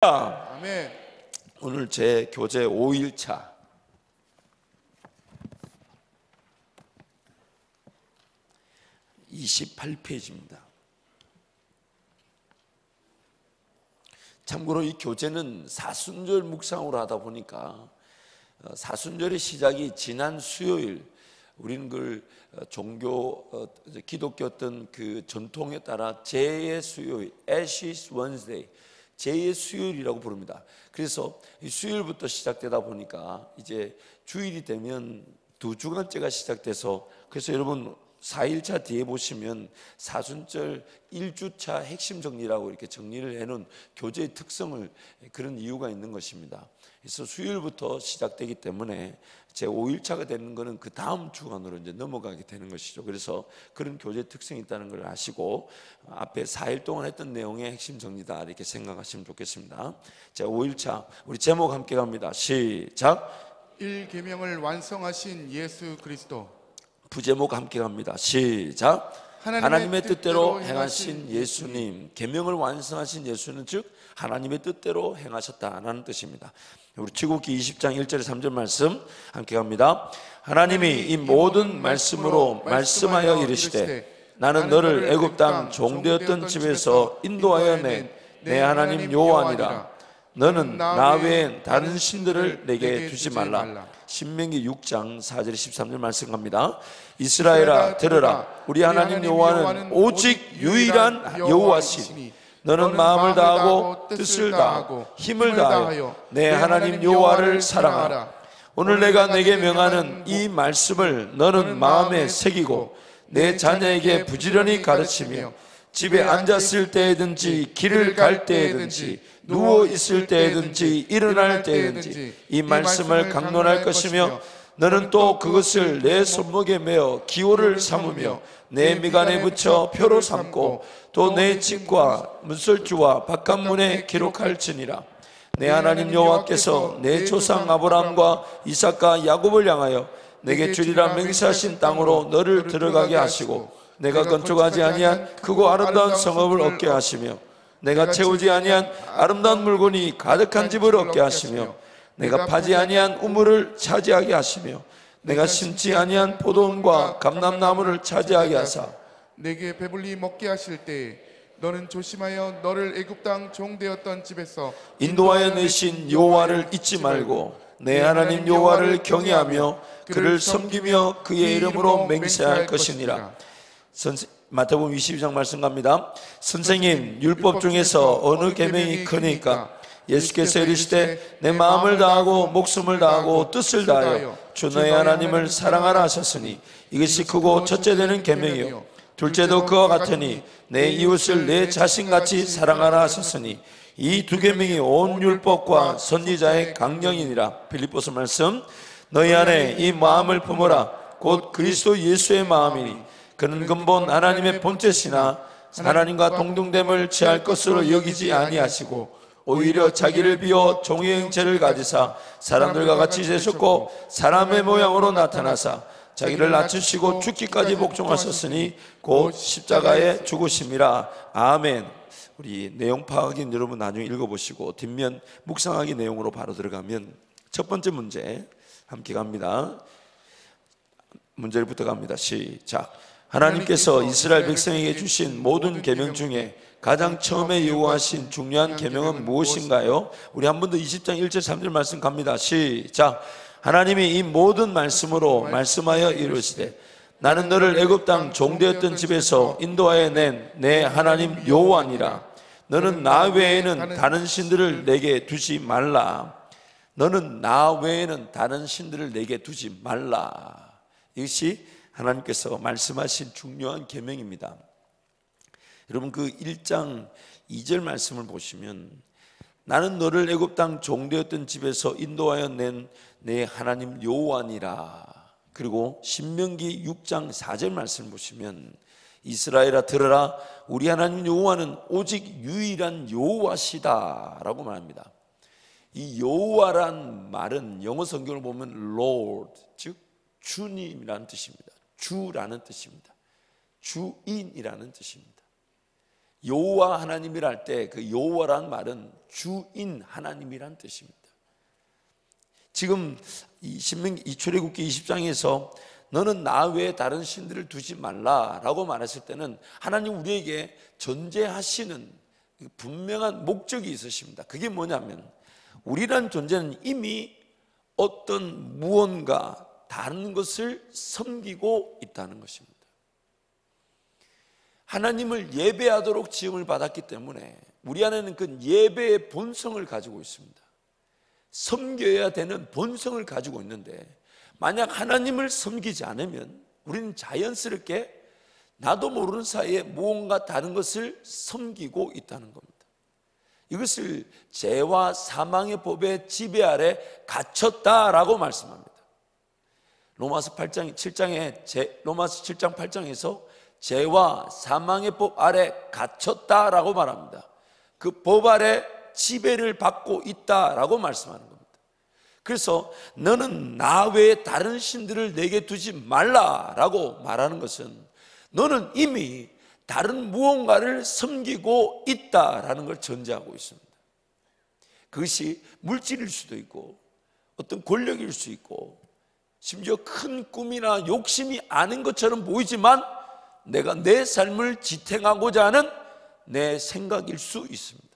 아멘. 오늘 제 교재 5일차 28페이지입니다. 참고로 이 교재는 사순절 묵상으로 하다 보니까 사순절의 시작이 지난 수요일, 우리는 그걸 기독교 어떤 그 전통에 따라 제2의 수요일, Ashes Wednesday, 제2의 수요일이라고 부릅니다. 그래서 이 수요일부터 시작되다 보니까 이제 주일이 되면 두 주간째가 시작돼서, 그래서 여러분 4일차 뒤에 보시면 사순절 1주차 핵심 정리라고 이렇게 정리를 해놓은 교재의 특성을, 그런 이유가 있는 것입니다. 그래서 수요일부터 시작되기 때문에 제 5일차가 되는 것은 그 다음 주간으로 이제 넘어가게 되는 것이죠. 그래서 그런 교재 특성이 있다는 걸 아시고 앞에 4일 동안 했던 내용의 핵심 정리다 이렇게 생각하시면 좋겠습니다. 제 5일차 우리 제목 함께 갑니다. 시작. 1계명을 완성하신 예수 그리스도. 부제목 함께 갑니다. 시작. 하나님의 뜻대로 행하신 예수님. 계명을 완성하신 예수는 즉 하나님의 뜻대로 행하셨다는 뜻입니다. 우리 출애굽기 20장 1절 3절 말씀 함께 갑니다. 하나님이 이 모든 말씀으로 말씀하여 이르시되 나는 너를 애굽 땅 종되었던 집에서 인도하여 낸 내 하나님 여호와니라. 너는 나 외엔 다른 신들을 내게 두지 말라. 신명기 6장 4절 13절 말씀 갑니다. 이스라엘아 들으라. 우리 하나님 여호와는 오직 유일한 여호와시니 너는 마음을 다하고 뜻을 다하고 힘을 다하여 내 하나님 여호와를 사랑하라. 오늘 내가 내게 명하는 이 말씀을 너는 마음에 새기고 내 자녀에게 부지런히 가르치며 집에 앉았을 때든지 길을 갈 때든지 누워 있을 때든지 일어날 때든지 이 말씀을 강론할 것이며 너는 또 그것을 내 손목에 메어 기호를 삼으며 내 미간에 붙여 표로 삼고 또 내 집과 문설주와 바깥문에 기록할지니라. 내 하나님 여호와께서 내 조상 아브라함과 이삭과 야곱을 향하여 내게 주리라 맹세하신 땅으로 너를 들어가게 하시고 내가 건축하지 아니한 크고 아름다운 성읍을 얻게 하시며 내가 채우지 아니한 아름다운 물건이 가득한 집을 얻게 하시며 내가 파지 아니한 우물을 차지하게 하시며 내가 심지 아니한 포도원과 감람나무를 차지하게 하사 내게 배불리 먹게 하실 때 너는 조심하여 너를 애굽 땅 종되었던 집에서 인도하여 내신 여호와를 잊지 말고 내 하나님 여호와를 경외하며 그를 섬기며 그의 이름으로 맹세할 것이니라. 마태복음 22장 말씀 갑니다. 선생님, 율법 중에서 어느 계명이 크니까? 예수께서 이르시되 내 마음을 다하고 목숨을 다하고 뜻을 다하여 주 너의 하나님을 사랑하라 하셨으니 이것이 크고 첫째 되는 계명이요 둘째도 그와 같으니 내 이웃을 내 자신같이 사랑하라 하셨으니 이 두 계명이 온 율법과 선지자의 강령이니라. 빌립보서 말씀. 너희 안에 이 마음을 품어라. 곧 그리스도 예수의 마음이니 그는 근본 하나님의 본체시나 하나님과 동등됨을 취할 것으로 여기지 아니하시고 오히려 자기를 비워 종의 형체를 가지사 사람들과 같이 되셨고 사람의 모양으로 나타나사 자기를 낮추시고 죽기까지 복종하셨으니 곧 십자가에 죽으심이라. 아멘. 우리 내용 파악인 여러분 나중에 읽어보시고 뒷면 묵상하기 내용으로 바로 들어가면 첫 번째 문제 함께 갑니다. 문제부터 갑니다. 시작. 하나님께서 이스라엘 백성에게 주신 모든 계명 중에 가장 처음에 요구하신 중요한 계명은 무엇인가요? 우리 한 번 더 20장 1절 3절 말씀 갑니다. 시작. 하나님이 이 모든 말씀으로 말씀하여 이르시되 나는 너를 애굽 땅 종되었던 집에서 인도하여 낸 내 하나님 여호와니라. 너는 나 외에는 다른 신들을 내게 두지 말라. 너는 나 외에는 다른 신들을 내게 두지 말라. 이것이 하나님께서 말씀하신 중요한 계명입니다. 여러분 그 1장 2절 말씀을 보시면 나는 너를 애굽 땅 종되었던 집에서 인도하여 낸 내 하나님 여호와니라. 그리고 신명기 6장 4절 말씀을 보시면 이스라엘아 들으라. 우리 하나님 여호와는 오직 유일한 여호와시다 라고 말합니다. 이 여호와란 말은 영어 성경을 보면 Lord, 즉 주님이라는 뜻입니다. 주라는 뜻입니다. 주인이라는 뜻입니다. 여호와 하나님이라 할 때 그 여호와란 말은 주인 하나님이란 뜻입니다. 지금 이 출애굽기 20장에서 너는 나 외에 다른 신들을 두지 말라라고 말했을 때는 하나님 우리에게 전제하시는 분명한 목적이 있으십니다. 그게 뭐냐면 우리란 존재는 이미 어떤 무언가 다른 것을 섬기고 있다는 것입니다. 하나님을 예배하도록 지음을 받았기 때문에 우리 안에는 그 예배의 본성을 가지고 있습니다. 섬겨야 되는 본성을 가지고 있는데 만약 하나님을 섬기지 않으면 우리는 자연스럽게 나도 모르는 사이에 무언가 다른 것을 섬기고 있다는 겁니다. 이것을 죄와 사망의 법의 지배 아래 갇혔다라고 말씀합니다. 로마서 7장 8장에서 죄와 사망의 법 아래 갇혔다라고 말합니다. 그 법 아래 지배를 받고 있다라고 말씀하는 겁니다. 그래서 너는 나 외에 다른 신들을 내게 두지 말라라고 말하는 것은 너는 이미 다른 무언가를 섬기고 있다라는 걸 전제하고 있습니다. 그것이 물질일 수도 있고 어떤 권력일 수 있고 심지어 큰 꿈이나 욕심이 아닌 것처럼 보이지만 내가 내 삶을 지탱하고자 하는 내 생각일 수 있습니다.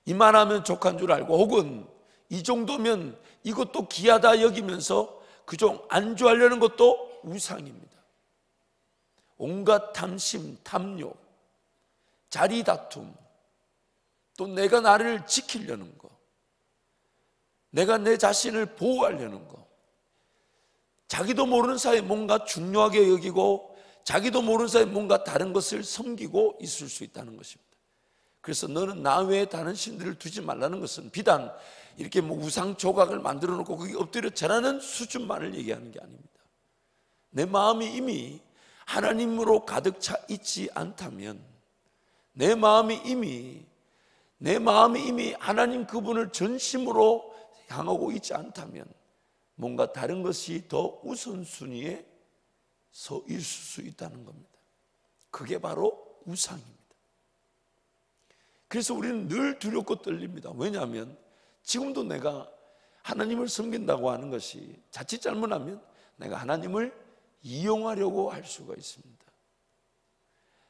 이만하면 족한 줄 알고 혹은 이 정도면 이것도 귀하다 여기면서 그종 안주하려는 것도 우상입니다. 온갖 탐심, 탐욕, 자리 다툼, 또 내가 나를 지키려는 거, 내가 내 자신을 보호하려는 거, 자기도 모르는 사이에 뭔가 중요하게 여기고 자기도 모르는 사이에 뭔가 다른 것을 섬기고 있을 수 있다는 것입니다. 그래서 너는 나 외에 다른 신들을 두지 말라는 것은 비단 이렇게 뭐 우상 조각을 만들어 놓고 거기 엎드려 절하는 수준만을 얘기하는 게 아닙니다. 내 마음이 이미 하나님으로 가득 차 있지 않다면, 내 마음이 이미 하나님 그분을 전심으로 향하고 있지 않다면 뭔가 다른 것이 더 우선순위에 서 있을 수 있다는 겁니다. 그게 바로 우상입니다. 그래서 우리는 늘 두렵고 떨립니다. 왜냐하면 지금도 내가 하나님을 섬긴다고 하는 것이 자칫 잘못하면 내가 하나님을 이용하려고 할 수가 있습니다.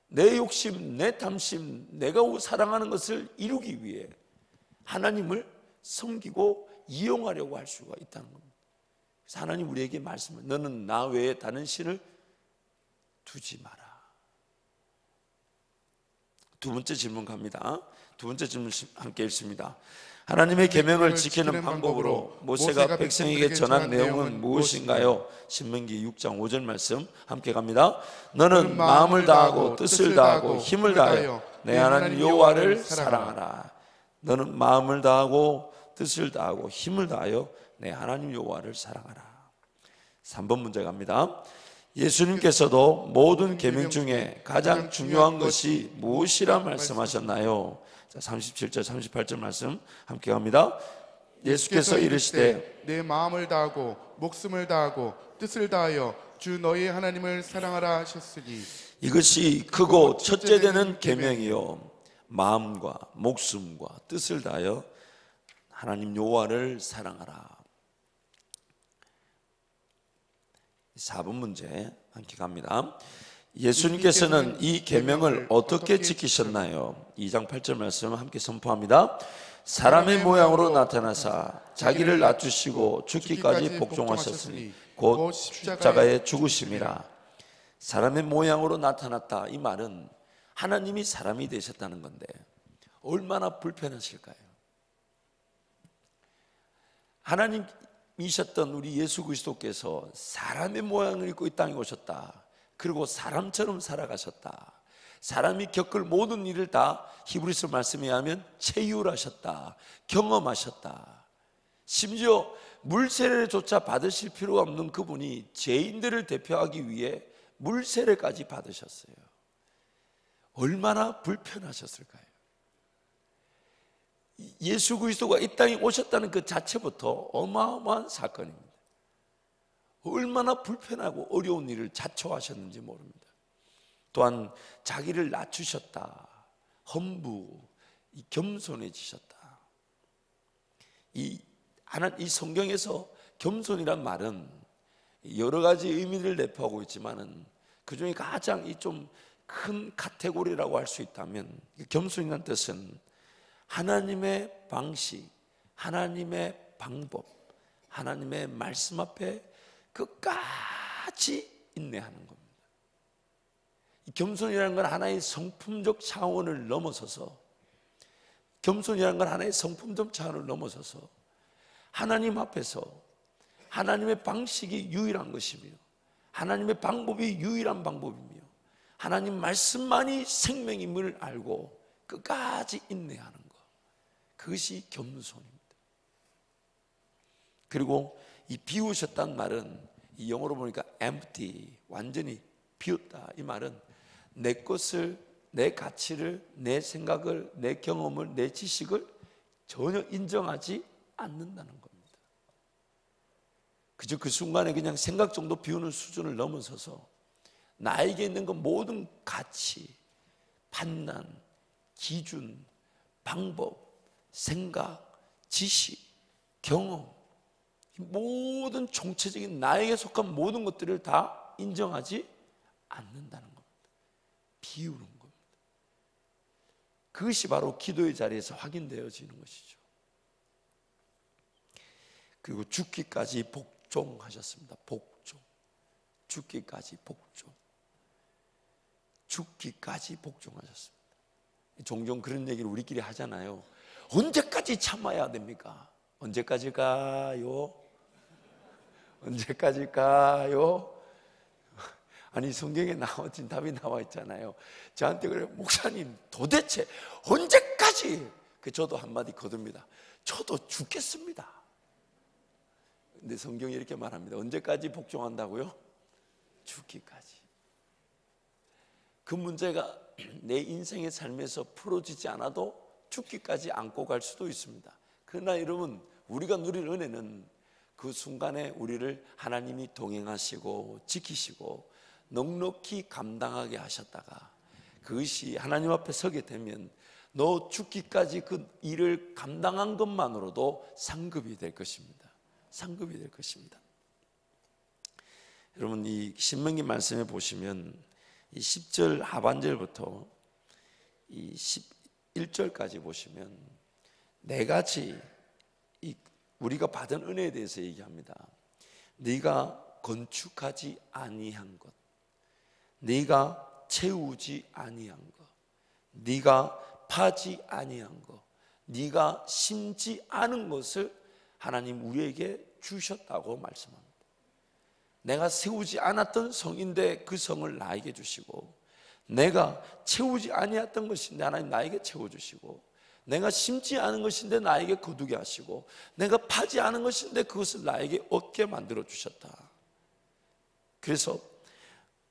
내 욕심, 내 탐심, 내가 사랑하는 것을 이루기 위해 하나님을 섬기고 이용하려고 할 수가 있다는 겁니다. 그래서 하나님 우리에게 말씀을, 너는 나 외에 다른 신을 두지 마라. 두 번째 질문 갑니다. 두 번째 질문 함께 읽습니다. 하나님의 계명을 지키는 방법으로 모세가 백성에게 전한 내용은 무엇인가요? 신명기 6장 5절 말씀 함께 갑니다. 너는 마음을 다하고 뜻을 다하고 힘을 다하여 내 하나님 여호와를 사랑하라. 너는 마음을 다하고 뜻을 다하고 힘을 다하여 내 하나님 여호와를 사랑하라. 3번 문제 갑니다. 예수님께서도 모든 계명 중에 가장 중요한 것이 무엇이라 말씀하셨나요? 37절 38절 말씀 함께 갑니다. 예수께서 이르시되 내 마음을 다하고 목숨을 다하고 뜻을 다하여 주 너희 하나님을 사랑하라 하셨으니 이것이 크고 첫째 되는 계명이요 마음과 목숨과 뜻을 다하여 하나님 여호와를 사랑하라. 4번 문제 함께 갑니다. 예수님께서는 이 계명을 어떻게 지키셨나요? 2장 8절 말씀 함께 선포합니다. 사람의 모양으로 나타나사 자기를 낮추시고 죽기까지 복종하셨으니 곧 십자가에 죽으심이라. 사람의 모양으로 나타났다, 이 말은 하나님이 사람이 되셨다는 건데 얼마나 불편하실까요? 하나님이셨던 우리 예수 그리스도께서 사람의 모양을 입고 이 땅에 오셨다. 그리고 사람처럼 살아가셨다. 사람이 겪을 모든 일을 다 히브리서 말씀에 하면 체휼하셨다, 경험하셨다. 심지어 물세례조차 받으실 필요가 없는 그분이 죄인들을 대표하기 위해 물세례까지 받으셨어요. 얼마나 불편하셨을까요? 예수 그리스도가 이 땅에 오셨다는 그 자체부터 어마어마한 사건입니다. 얼마나 불편하고 어려운 일을 자초하셨는지 모릅니다. 또한 자기를 낮추셨다. humble, 겸손해지셨다. 이 성경에서 겸손이란 말은 여러 가지 의미를 내포하고 있지만은 그 중에 가장 이 좀 큰 카테고리라고 할 수 있다면, 겸손이라는 뜻은 하나님의 방식, 하나님의 방법, 하나님의 말씀 앞에 끝까지 인내하는 겁니다. 이 겸손이라는 건 하나의 성품적 차원을 넘어서서, 겸손이라는 건 하나의 성품적 차원을 넘어서서 하나님 앞에서 하나님의 방식이 유일한 것이며, 하나님의 방법이 유일한 방법이며, 하나님 말씀만이 생명임을 알고 끝까지 인내하는 것, 그것이 겸손입니다. 그리고 이 비우셨다는 말은 이 영어로 보니까 empty, 완전히 비웠다. 이 말은 내 것을, 내 가치를, 내 생각을, 내 경험을, 내 지식을 전혀 인정하지 않는다는 겁니다. 그저 그 순간에 그냥 생각 정도 비우는 수준을 넘어서서 나에게 있는 그 모든 가치, 판단, 기준, 방법, 생각, 지식, 경험, 모든 총체적인 나에게 속한 모든 것들을 다 인정하지 않는다는 겁니다. 비우는 겁니다. 그것이 바로 기도의 자리에서 확인되어지는 것이죠. 그리고 죽기까지 복종하셨습니다. 복종. 죽기까지 복종. 죽기까지 복종하셨습니다. 종종 그런 얘기를 우리끼리 하잖아요. 언제까지 참아야 됩니까? 언제까지일까요? 언제까지일까요? 아니, 성경에 나와진 답이 나와 있잖아요. 저한테 그래요. 목사님, 도대체 언제까지? 저도 한마디 거둡니다. 저도 죽겠습니다. 근데 성경이 이렇게 말합니다. 언제까지 복종한다고요? 죽기까지. 그 문제가 내 인생의 삶에서 풀어지지 않아도 죽기까지 안고 갈 수도 있습니다. 그러나 여러분, 우리가 누릴 은혜는 그 순간에 우리를 하나님이 동행하시고 지키시고 넉넉히 감당하게 하셨다가 그것이 하나님 앞에 서게 되면 너 죽기까지 그 일을 감당한 것만으로도 상급이 될 것입니다. 상급이 될 것입니다. 여러분, 이 신명기 말씀에 보시면 이 10절 하반절부터 이 11절까지 보시면 네 가지 우리가 받은 은혜에 대해서 얘기합니다. 네가 건축하지 아니한 것, 네가 채우지 아니한 것, 네가 파지 아니한 것, 네가 심지 않은 것을 하나님 우리에게 주셨다고 말씀합니다. 내가 세우지 않았던 성인데 그 성을 나에게 주시고, 내가 채우지 아니했던 것인데 하나님 나에게 채워주시고, 내가 심지 않은 것인데 나에게 거두게 하시고, 내가 파지 않은 것인데 그것을 나에게 얻게 만들어 주셨다. 그래서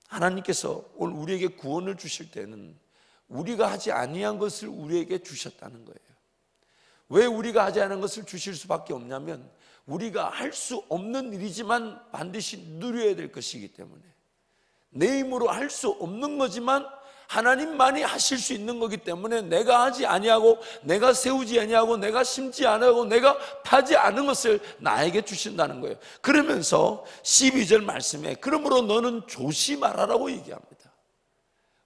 하나님께서 오늘 우리에게 구원을 주실 때는 우리가 하지 아니한 것을 우리에게 주셨다는 거예요. 왜 우리가 하지 않은 것을 주실 수밖에 없냐면 우리가 할 수 없는 일이지만 반드시 누려야 될 것이기 때문에, 내 힘으로 할 수 없는 거지만 하나님만이 하실 수 있는 거기 때문에 내가 하지 아니하고, 내가 세우지 아니하고, 내가 심지 않고, 내가 파지 않은 것을 나에게 주신다는 거예요. 그러면서 12절 말씀에 그러므로 너는 조심하라라고 얘기합니다.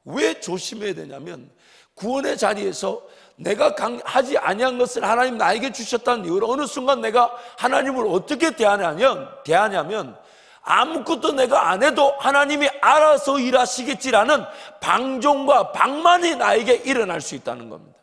왜 조심해야 되냐면 구원의 자리에서 내가 하지 아니한 것을 하나님 나에게 주셨다는 이유로 어느 순간 내가 하나님을 어떻게 대하냐면 아무것도 내가 안 해도 하나님이 알아서 일하시겠지라는 방종과 방만이 나에게 일어날 수 있다는 겁니다.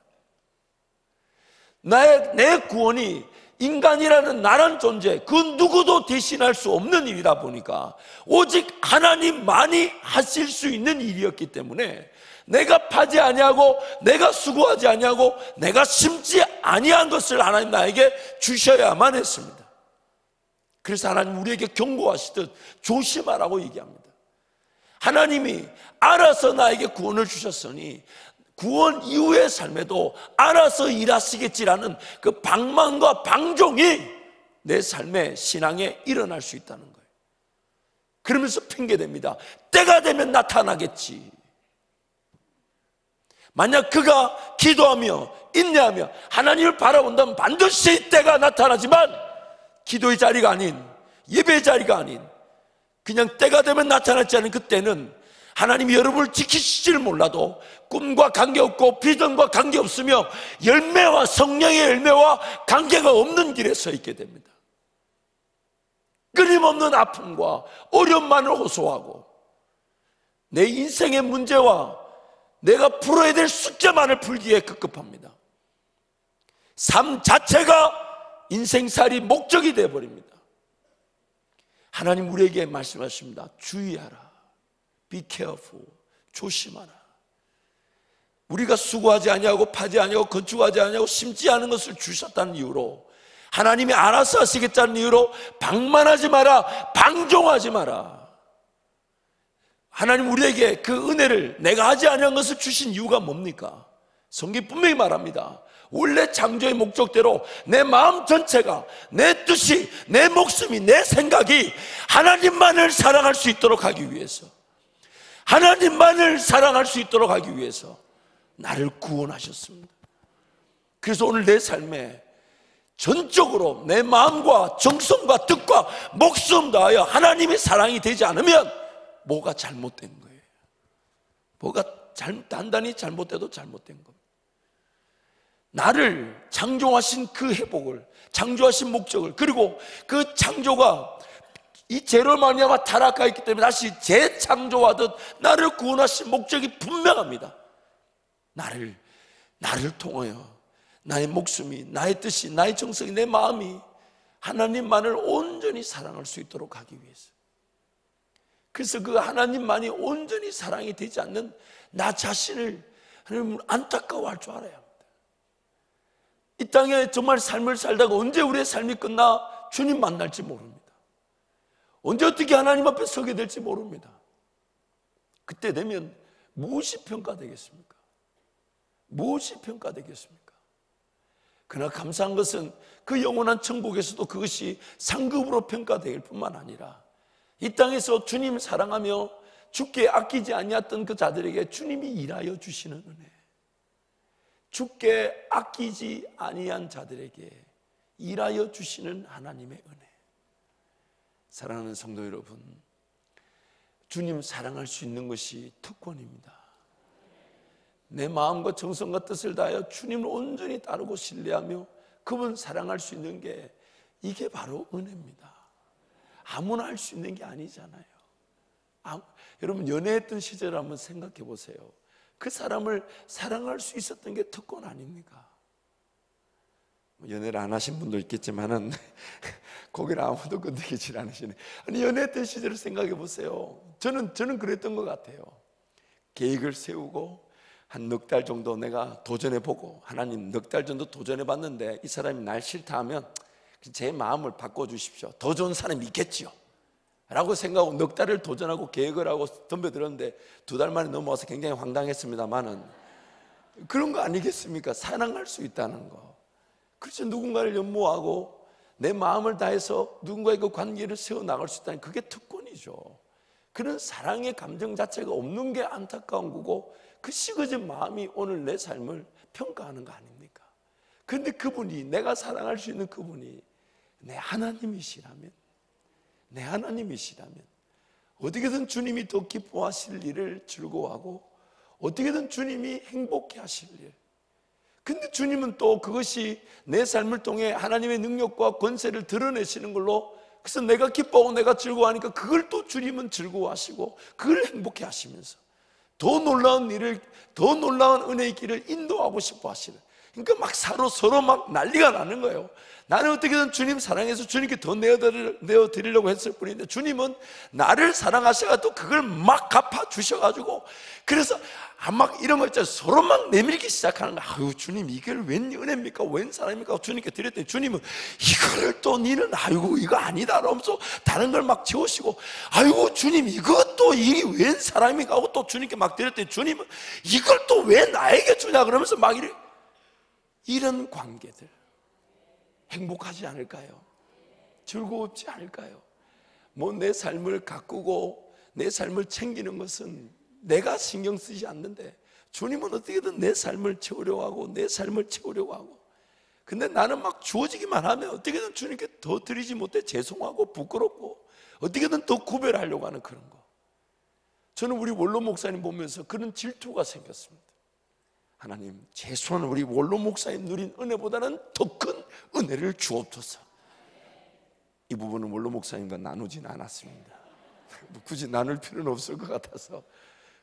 내 구원이 인간이라는 나란 존재, 그 누구도 대신할 수 없는 일이다 보니까 오직 하나님만이 하실 수 있는 일이었기 때문에 내가 파지 아니하고, 내가 수고하지 아니하고, 내가 심지 아니한 것을 하나님 나에게 주셔야만 했습니다. 그래서 하나님 우리에게 경고하시듯 조심하라고 얘기합니다. 하나님이 알아서 나에게 구원을 주셨으니 구원 이후의 삶에도 알아서 일하시겠지라는 그 방망과 방종이 내 삶의 신앙에 일어날 수 있다는 거예요. 그러면서 핑계댑니다. 때가 되면 나타나겠지. 만약 그가 기도하며 인내하며 하나님을 바라본다면 반드시 때가 나타나지만 기도의 자리가 아닌, 예배의 자리가 아닌, 그냥 때가 되면 나타나지 않은 그때는 하나님이 여러분을 지키실지를 몰라도 꿈과 관계없고 비전과 관계없으며 열매와 성령의 열매와 관계가 없는 길에 서 있게 됩니다. 끊임없는 아픔과 어려움만을 호소하고 내 인생의 문제와 내가 풀어야 될 숙제만을 풀기에 급급합니다. 삶 자체가 인생살이 목적이 되어버립니다. 하나님 우리에게 말씀하십니다. 주의하라. Be careful. 조심하라. 우리가 수고하지 아니하고 파지 아니하고 건축하지 아니하고 심지 않은 것을 주셨다는 이유로, 하나님이 알아서 하시겠다는 이유로 방만하지 마라, 방종하지 마라. 하나님 우리에게 그 은혜를, 내가 하지 아니한 것을 주신 이유가 뭡니까? 성경이 분명히 말합니다. 원래 창조의 목적대로 내 마음 전체가, 내 뜻이, 내 목숨이, 내 생각이 하나님만을 사랑할 수 있도록 하기 위해서, 하나님만을 사랑할 수 있도록 하기 위해서 나를 구원하셨습니다. 그래서 오늘 내 삶에 전적으로 내 마음과 정성과 뜻과 목숨 다하여 하나님의 사랑이 되지 않으면 뭐가 잘못된 거예요. 뭐가 단단히 잘못돼도 잘못된 겁니다. 나를 창조하신 그 회복을, 창조하신 목적을, 그리고 그 창조가 이 죄로 말미암아 타락하여 있기 때문에 다시 재창조하듯 나를 구원하신 목적이 분명합니다. 나를 통하여 나의 목숨이, 나의 뜻이, 나의 정성이, 내 마음이 하나님만을 온전히 사랑할 수 있도록 하기 위해서. 그래서 그 하나님만이 온전히 사랑이 되지 않는 나 자신을 하나님은 안타까워할 줄 알아야 합니다. 이 땅에 정말 삶을 살다가 언제 우리의 삶이 끝나 주님 만날지 모릅니다. 언제 어떻게 하나님 앞에 서게 될지 모릅니다. 그때 되면 무엇이 평가되겠습니까? 무엇이 평가되겠습니까? 그러나 감사한 것은 그 영원한 천국에서도 그것이 상급으로 평가될 뿐만 아니라 이 땅에서 주님 사랑하며 주께 아끼지 아니했던 그 자들에게 주님이 일하여 주시는 은혜, 주께 아끼지 아니한 자들에게 일하여 주시는 하나님의 은혜. 사랑하는 성도 여러분, 주님 사랑할 수 있는 것이 특권입니다. 내 마음과 정성과 뜻을 다하여 주님을 온전히 따르고 신뢰하며 그분 사랑할 수 있는 게, 이게 바로 은혜입니다. 아무나 할 수 있는 게 아니잖아요. 여러분 연애했던 시절 한번 생각해 보세요. 그 사람을 사랑할 수 있었던 게 특권 아닙니까? 연애를 안 하신 분도 있겠지만은 거기를 아무도 건드리질 않으시네. 아니 연애했던 시절을 생각해 보세요. 저는 그랬던 것 같아요. 계획을 세우고 한 넉 달 정도 내가 도전해 보고, 하나님 넉 달 정도 도전해 봤는데 이 사람이 날 싫다 하면 제 마음을 바꿔 주십시오. 더 좋은 사람이 있겠지요 라고 생각하고 넉 달을 도전하고 계획을 하고 덤벼들었는데 2달 만에 넘어와서 굉장히 황당했습니다만은 그런 거 아니겠습니까? 사랑할 수 있다는 거. 그렇죠. 누군가를 연모하고 내 마음을 다해서 누군가의 그 관계를 세워나갈 수 있다는, 그게 특권이죠. 그런 사랑의 감정 자체가 없는 게 안타까운 거고, 그 식어진 마음이 오늘 내 삶을 평가하는 거 아닙니까? 그런데 그분이, 내가 사랑할 수 있는 그분이 내 하나님이시라면, 어떻게든 주님이 더 기뻐하실 일을 즐거워하고 어떻게든 주님이 행복해 하실 일. 근데 주님은 또 그것이 내 삶을 통해 하나님의 능력과 권세를 드러내시는 걸로, 그래서 내가 기뻐하고 내가 즐거워하니까 그걸 또 주님은 즐거워하시고 그걸 행복해 하시면서 더 놀라운 일을, 더 놀라운 은혜의 길을 인도하고 싶어 하시는, 그러니까 막 서로 막 난리가 나는 거예요. 나는 어떻게든 주님 사랑해서 주님께 더 내어드리려고 했을 뿐인데 주님은 나를 사랑하셔가 또 그걸 막 갚아주셔가지고, 그래서 막 이런 거 있잖아요. 서로 막 내밀기 시작하는 거야. 아유 주님 이걸 웬 은혜입니까? 웬 사랑입니까? 주님께 드렸더니 주님은 이거를 또 니는 아이고 이거 아니다 라면서 다른 걸 막 지우시고, 아이고 주님 이것도 이게 웬 사랑입니까? 하고 또 주님께 막 드렸더니 주님은 이걸 또 왜 나에게 주냐 그러면서 막 이런 관계들 행복하지 않을까요? 즐거웠지 않을까요? 뭐 내 삶을 가꾸고 내 삶을 챙기는 것은 내가 신경 쓰지 않는데 주님은 어떻게든 내 삶을 채우려고 하고 내 삶을 채우려고 하고, 근데 나는 막 주어지기만 하면 어떻게든 주님께 더 드리지 못해 죄송하고 부끄럽고 어떻게든 더 구별하려고 하는 그런 거. 저는 우리 원로 목사님 보면서 그런 질투가 생겼습니다. 하나님, 최소한 우리 원로 목사님 누린 은혜보다는 더 큰 은혜를 주옵소서. 이 부분은 원로 목사님과 나누진 않았습니다. 굳이 나눌 필요는 없을 것 같아서.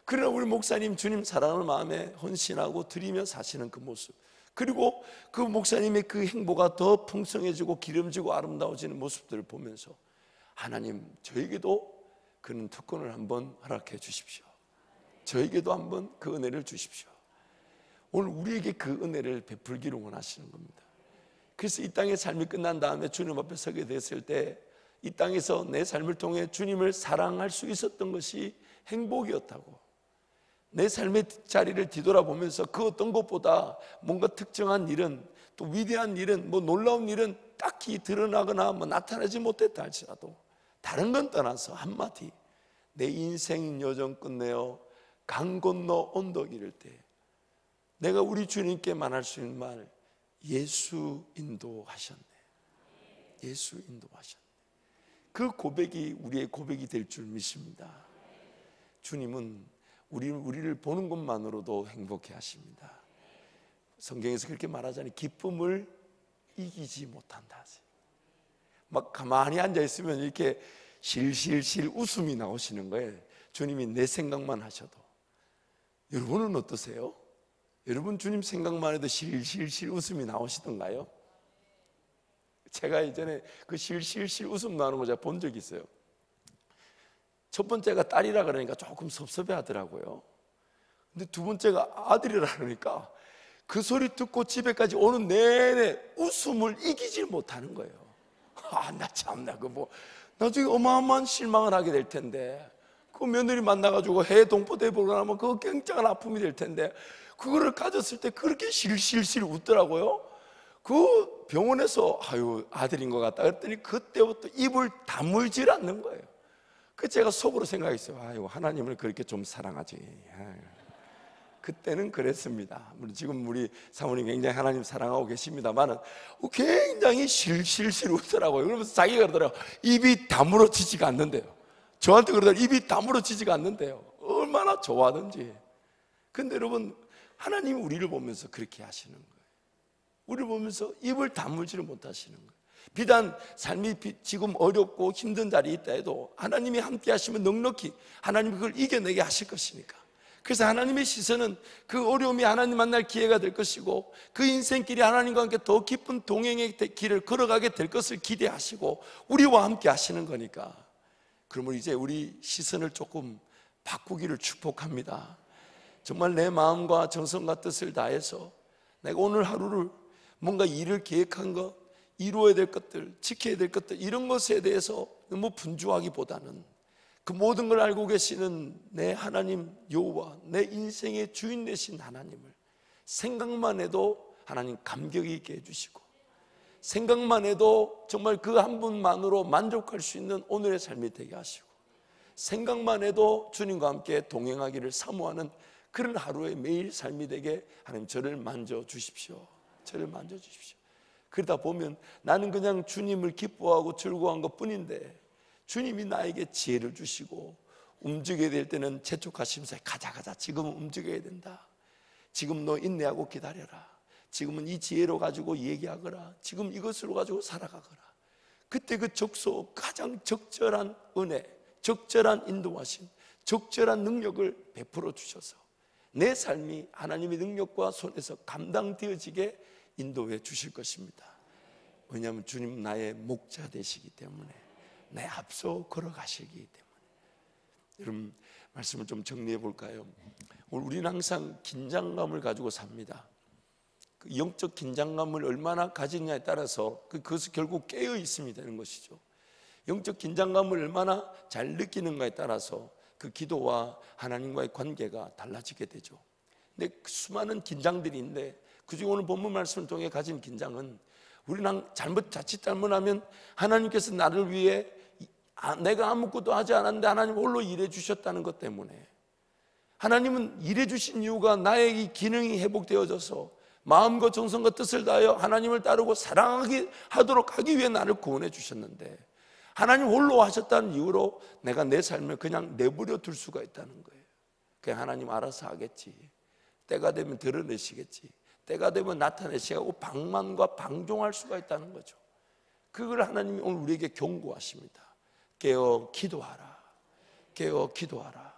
그러나 우리 목사님 주님 사랑을 마음에 헌신하고 드리며 사시는 그 모습, 그리고 그 목사님의 그 행보가 더 풍성해지고 기름지고 아름다워지는 모습들을 보면서 하나님, 저에게도 그런 특권을 한번 허락해 주십시오. 저에게도 한번 그 은혜를 주십시오. 오늘 우리에게 그 은혜를 베풀기를 원하시는 겁니다. 그래서 이 땅의 삶이 끝난 다음에 주님 앞에 서게 됐을 때 이 땅에서 내 삶을 통해 주님을 사랑할 수 있었던 것이 행복이었다고, 내 삶의 자리를 뒤돌아보면서 그 어떤 것보다 뭔가 특정한 일은, 또 위대한 일은, 뭐 놀라운 일은 딱히 드러나거나 뭐 나타나지 못했다 할지라도 다른 건 떠나서 한마디, 내 인생 여정 끝내어 강 건너 언덕 이를 때 내가 우리 주님께 말할 수 있는 말, 예수 인도하셨네. 예수 인도하셨네. 그 고백이 우리의 고백이 될 줄 믿습니다. 주님은 우리를 보는 것만으로도 행복해 하십니다. 성경에서 그렇게 말하잖아요. 기쁨을 이기지 못한다. 막 가만히 앉아 있으면 이렇게 실실실 웃음이 나오시는 거예요. 주님이 내 생각만 하셔도. 여러분은 어떠세요? 여러분 주님 생각만 해도 실실실 웃음이 나오시던가요? 제가 예전에 그 실실실 웃음 나오는 거 제가 본 적이 있어요. 첫 번째가 딸이라 그러니까 조금 섭섭해 하더라고요. 근데 두 번째가 아들이라 그러니까 그 소리 듣고 집에까지 오는 내내 웃음을 이기질 못하는 거예요. 나 참나 그 뭐 나중에 어마어마한 실망을 하게 될 텐데, 그 며느리 만나가지고 해외 동포대 보고 나면 그거 굉장한 아픔이 될 텐데, 그거를 가졌을 때 그렇게 실실실 웃더라고요. 그 병원에서 아유 아들인 것 같다 그랬더니 그때부터 입을 다물질 않는 거예요. 그 제가 속으로 생각했어요. 아유 하나님을 그렇게 좀 사랑하지. 그때는 그랬습니다. 지금 우리 사모님 굉장히 하나님 사랑하고 계십니다만은 굉장히 실실실 웃더라고요. 그러면서 자기가 그러더라고요. 입이 다물어지지가 않는데요. 저한테 그러더라고요. 입이 다물어지지가 않는데요. 얼마나 좋아하든지. 근데 여러분, 하나님이 우리를 보면서 그렇게 하시는 거예요. 우리를 보면서 입을 다물지를 못하시는 거예요. 비단 삶이 지금 어렵고 힘든 자리에 있다 해도 하나님이 함께 하시면 넉넉히 하나님이 그걸 이겨내게 하실 것이니까. 그래서 하나님의 시선은 그 어려움이 하나님 만날 기회가 될 것이고, 그 인생길이 하나님과 함께 더 깊은 동행의 길을 걸어가게 될 것을 기대하시고 우리와 함께 하시는 거니까. 그러면 이제 우리 시선을 조금 바꾸기를 축복합니다. 정말 내 마음과 정성과 뜻을 다해서 내가 오늘 하루를 뭔가 일을 계획한 것, 이루어야 될 것들, 지켜야 될 것들, 이런 것에 대해서 너무 분주하기보다는 그 모든 걸 알고 계시는 내 하나님 여호와, 내 인생의 주인 되신 하나님을 생각만 해도 하나님 감격 있게 해주시고, 생각만 해도 정말 그 한 분만으로 만족할 수 있는 오늘의 삶이 되게 하시고, 생각만 해도 주님과 함께 동행하기를 사모하는 그런 하루의 매일 삶이 되게 하나님 저를 만져주십시오. 저를 만져주십시오. 그러다 보면 나는 그냥 주님을 기뻐하고 즐거워한 것 뿐인데 주님이 나에게 지혜를 주시고, 움직여야 될 때는 재촉하시면서 가자 지금은 움직여야 된다. 지금 너 인내하고 기다려라. 지금은 이 지혜로 가지고 얘기하거라. 지금 이것으로 가지고 살아가거라. 그때 그 적소 가장 적절한 은혜, 적절한 인도하심, 적절한 능력을 베풀어 주셔서 내 삶이 하나님의 능력과 손에서 감당되어지게 인도해 주실 것입니다. 왜냐하면 주님 나의 목자 되시기 때문에, 내 앞서 걸어가시기 때문에. 여러분, 말씀을 좀 정리해 볼까요? 우리는 항상 긴장감을 가지고 삽니다. 그 영적 긴장감을 얼마나 가지냐에 따라서 그것이 결국 깨어 있음이 되는 것이죠. 영적 긴장감을 얼마나 잘 느끼는가에 따라서 그 기도와 하나님과의 관계가 달라지게 되죠. 근데 수많은 긴장들이 있는데 그중에 오늘 본문 말씀을 통해 가진 긴장은, 우리는 자칫 잘못하면 하나님께서 나를 위해 내가 아무것도 하지 않았는데 하나님 홀로 일해 주셨다는 것 때문에, 하나님은 일해 주신 이유가 나의 이 기능이 회복되어져서 마음과 정성과 뜻을 다하여 하나님을 따르고 사랑하게 하도록 하기 위해 나를 구원해 주셨는데, 하나님 홀로 하셨다는 이유로 내가 내 삶을 그냥 내버려 둘 수가 있다는 거예요. 그냥 하나님 알아서 하겠지, 때가 되면 드러내시겠지, 때가 되면 나타내시고 방만과 방종할 수가 있다는 거죠. 그걸 하나님이 오늘 우리에게 경고하십니다. 깨어 기도하라, 깨어 기도하라.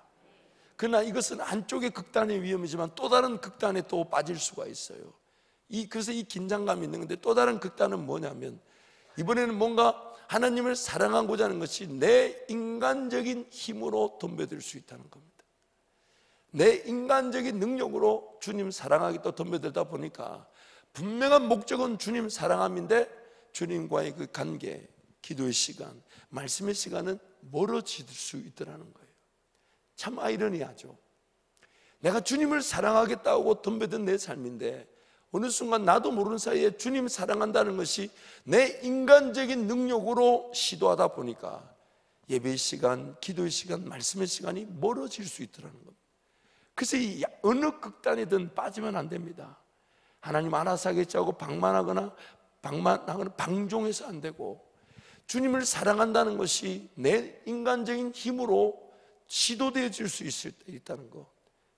그러나 이것은 한쪽의 극단의 위험이지만 또 다른 극단에 또 빠질 수가 있어요. 그래서 이 긴장감이 있는 건데, 또 다른 극단은 뭐냐면, 이번에는 뭔가 하나님을 사랑하고자 하는 것이 내 인간적인 힘으로 덤벼들 수 있다는 겁니다. 내 인간적인 능력으로 주님 사랑하겠다 덤벼들다 보니까 분명한 목적은 주님 사랑함인데, 주님과의 그 관계, 기도의 시간, 말씀의 시간은 멀어질 수 있더라는 거예요. 참 아이러니하죠. 내가 주님을 사랑하겠다고 덤벼든 내 삶인데, 어느 순간 나도 모르는 사이에 주님 사랑한다는 것이 내 인간적인 능력으로 시도하다 보니까 예배의 시간, 기도의 시간, 말씀의 시간이 멀어질 수 있더라는 겁니다. 그래서 이 어느 극단이든 빠지면 안 됩니다. 하나님 알아서 하겠지 하고 방만하거나 방종해서 안 되고, 주님을 사랑한다는 것이 내 인간적인 힘으로 시도되어질 수 있다는 것.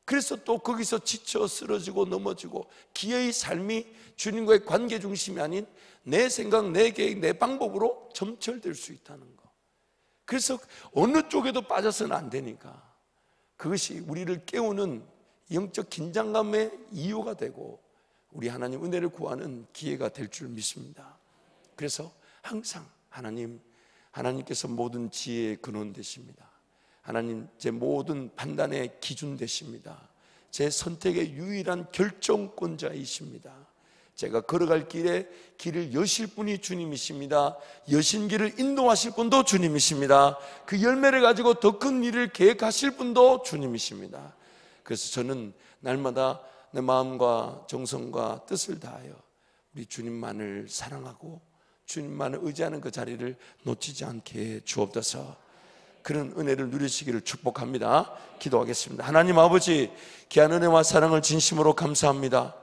그래서 또 거기서 지쳐 쓰러지고 넘어지고 기의 삶이 주님과의 관계 중심이 아닌 내 생각, 내 계획, 내 방법으로 점철될 수 있다는 것. 그래서 어느 쪽에도 빠져서는 안 되니까 그것이 우리를 깨우는 영적 긴장감의 이유가 되고 우리 하나님 은혜를 구하는 기회가 될 줄 믿습니다. 그래서 항상 하나님께서 모든 지혜의 근원 되십니다. 하나님 제 모든 판단의 기준 되십니다. 제 선택의 유일한 결정권자이십니다. 제가 걸어갈 길에 길을 여실 분이 주님이십니다. 여신 길을 인도하실 분도 주님이십니다. 그 열매를 가지고 더 큰 일을 계획하실 분도 주님이십니다. 그래서 저는 날마다 내 마음과 정성과 뜻을 다하여 우리 주님만을 사랑하고 주님만을 의지하는 그 자리를 놓치지 않게 주옵소서. 그런 은혜를 누리시기를 축복합니다. 기도하겠습니다. 하나님 아버지, 귀한 은혜와 사랑을 진심으로 감사합니다.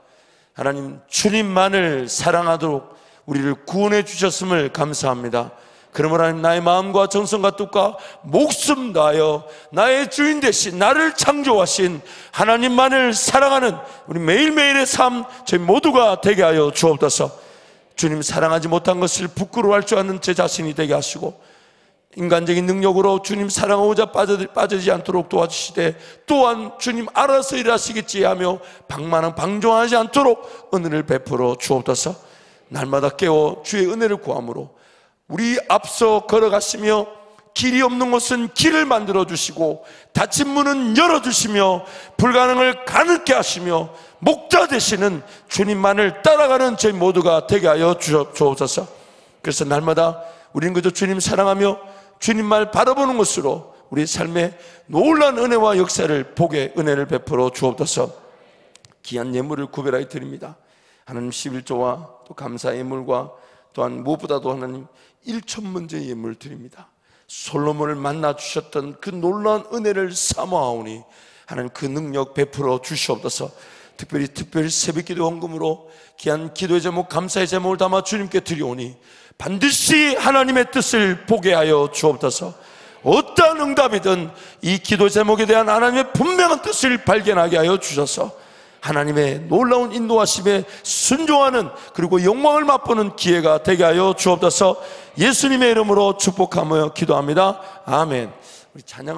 하나님, 주님만을 사랑하도록 우리를 구원해 주셨음을 감사합니다. 그러므로 하나님, 나의 마음과 정성과 뜻과 목숨 다하여 나의 주인 되신, 나를 창조하신 하나님만을 사랑하는 우리 매일매일의 삶 저희 모두가 되게 하여 주옵소서. 주님 사랑하지 못한 것을 부끄러워할 줄 아는 제 자신이 되게 하시고, 인간적인 능력으로 주님 사랑하고자 빠지지 않도록 도와주시되, 또한 주님 알아서 일하시겠지 하며 방종하지 않도록 은혜를 베풀어 주옵소서. 날마다 깨워 주의 은혜를 구함으로 우리 앞서 걸어가시며 길이 없는 곳은 길을 만들어 주시고 닫힌 문은 열어주시며 불가능을 가능케 하시며 목자 되시는 주님만을 따라가는 저희 모두가 되게 하여 주옵소서. 그래서 날마다 우리는 그저 주님 사랑하며 주님만 바라보는 것으로 우리 삶의 놀라운 은혜와 역사를 보게 은혜를 베풀어 주옵소서. 귀한 예물을 구별하여 드립니다. 하나님 11조와 또 감사 예물과 또한 무엇보다도 하나님 1,000번째 예물을 드립니다. 솔로몬을 만나 주셨던 그 놀라운 은혜를 사모하오니 하나님 그 능력 베풀어 주시옵소서. 특별히 새벽기도 헌금으로 귀한 기도의 제목, 감사의 제목을 담아 주님께 드리오니 반드시 하나님의 뜻을 보게 하여 주옵소서. 어떠한 응답이든 이 기도 제목에 대한 하나님의 분명한 뜻을 발견하게 하여 주셔서 하나님의 놀라운 인도하심에 순종하는, 그리고 영광을 맛보는 기회가 되게 하여 주옵소서. 예수님의 이름으로 축복하며 기도합니다. 아멘. 우리 찬양